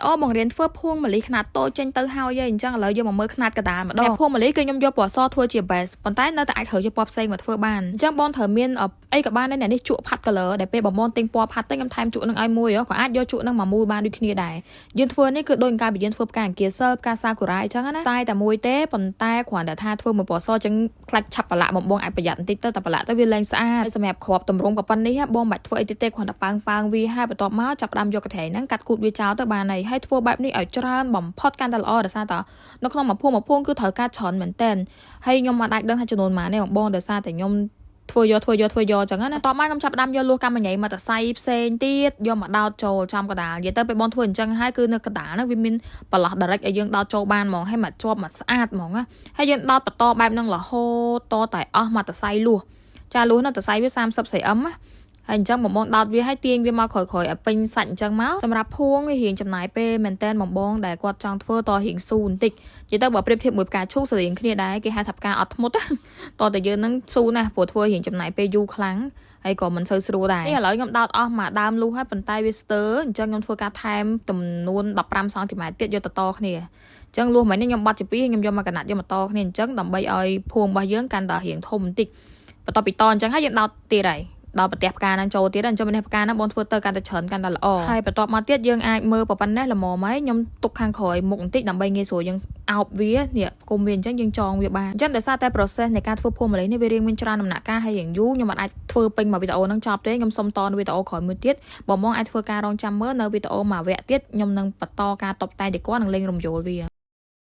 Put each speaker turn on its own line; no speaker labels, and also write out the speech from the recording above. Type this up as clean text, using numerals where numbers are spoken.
អូបងរៀនធ្វើភួងម្លីខ្នាតតូចចេញទៅហើយអញ្ចឹងឥឡូវយកមកមើលខ្នាតកដាលម្ដងភួងម្លីគឺខ្ញុំយកពណ៌សធ្វើជា base ប៉ុន្តែនៅតែអាចរើជាពណ៌ផ្សេងមកធ្វើបានអញ្ចឹងបងត្រូវមានអីក៏បានដែរនេះជក់ផាត់ color ដែលពេលបងទិញពណ៌ផាត់ទៅខ្ញុំថែមជក់នឹងឲ្យមួយក៏អាចយកជក់នឹងមកមូលបានដូចគ្នាដែរយើងធ្វើនេះគឺដូចការយើងធ្វើផ្កាអង្គាសផ្កាសាគូរ៉ាអញ្ចឹងណា style តែមួយទេប៉ុន្តែគ្រាន់តែថាធ្វើមួយពណ៌សចឹងខ្លាច់ឆាប់ប្រឡាក់បងអាចប្រយ័ត្នបន្តិចទៅតែប្រឡាក់ទៅវាលែងស្អាតសម្រាប់គ្រាប់តម្រងក៏ប៉ុណ្្នេះបងបាច់ធ្វើអីទេគ្រាន់តែប៉ាងវាហើយបន្ទាប់មកចាប់ផ្ដើមយកកន្ត្រៃហ្នឹងកាត់គូតវាចោលទៅបានហើយធ្វើបែបនេះឲ្យច្រើនបំផុតកាន់តែល្អដោយសារតនៅក្នុងមួយភួងគឺត្រូវការច្រើនមែនតើហើយខ្ញុំអាចដឹងថាចំនួនប៉ុន្មានទេបងដោយសារតែខ្ញុំធ្វើយកចឹងណាតបមកខ្ញុំចាប់ផ្ដើមយកលួសកាំញ៉ៃមកតសៃផ្សេងទៀតយកមកដោតចូលចំកដាលនិយាយទៅពេលបងធ្វើអញ្ចឹងហើយគឺនៅកដាលហ្នឹងវាមានប្រឡោះ direct ឲ្យយើងដោតចូលបានហ្មងហើយមកជាប់មកស្អាតហ្មងណាហើយយើងដោតបន្តបែបហ្នឹងរហូតតតែអស់មកតសៃលួសចាលួសនៅតសៃវា30 cm ណាហើយអញ្ចឹងបងដោតវាឲ្យទាញវាមកក្រោយៗឲ្យពេញសាច់អញ្ចឹងមកសម្រាប់ភួងវារៀងចំណាយពេលមែនតែនបងដែលគាត់ចង់ធ្វើតរៀងស៊ូបន្តិចនិយាយទៅបើប្រៀបធៀបមួយផ្កាឈូកស្រៀងគ្នាដែរគេហៅថាផ្កាអត់ធ្មត់តតែយើងនឹងស៊ូណាស់ព្រោះធ្វើរៀងចំណាយពេលយូរខ្លាំងហើយក៏មិនសូវស្រួលដែរនេះឥឡូវខ្ញុំដោតអស់មកដើមលូសហើយប៉ុន្តែវាស្ទើអញ្ចឹងខ្ញុំធ្វើការថែមចំនួន15 cm ទៀតយកតគ្នាអញ្ចឹងលូសមិញនេះខ្ញុំបាត់ជាពីរខ្ញុំយកមកកណាត់យកមកតគ្នាអញ្ចឹងដើម្បីឲ្យភួងរបស់យើងកាន់តែរៀងធំបន្តិចបន្ទាប់ពីតអញ្ចឹងហើយយើងដោតទៀតហើយដល់ប្រទេសផ្កាហ្នឹងចូលទៀតអញ្ចឹងនេះផ្កាហ្នឹងបងធ្វើទៅកាន់តែច្រើនកាន់តែល្អហើយបន្ទាប់មកទៀតយើងអាចមើលប៉ុណ្ណេះល្មមហើយខ្ញុំទុកខាងក្រោយមុខបន្តិចដើម្បីងាយស្រួលយើងអោបវានេះគុំវាអញ្ចឹងយើងចងវាបានអញ្ចឹងដោយសារតែ process នៃការធ្វើភួងម្លិះនេះវារៀងមានច្រើនដំណាក់កាលហើយរៀងយូរខ្ញុំមិនអាចធ្វើពេញមកវីដេអូហ្នឹងចប់ទេខ្ញុំសុំតនៅវីដេអូក្រោយមួយទៀតបងអាចធ្វើការរងចាំមើលនៅវីដេអូមួយវគ្គទៀតខ្ញុំនឹងបន្តការតុបតែងដេក័រនិងលេងរំយោលវា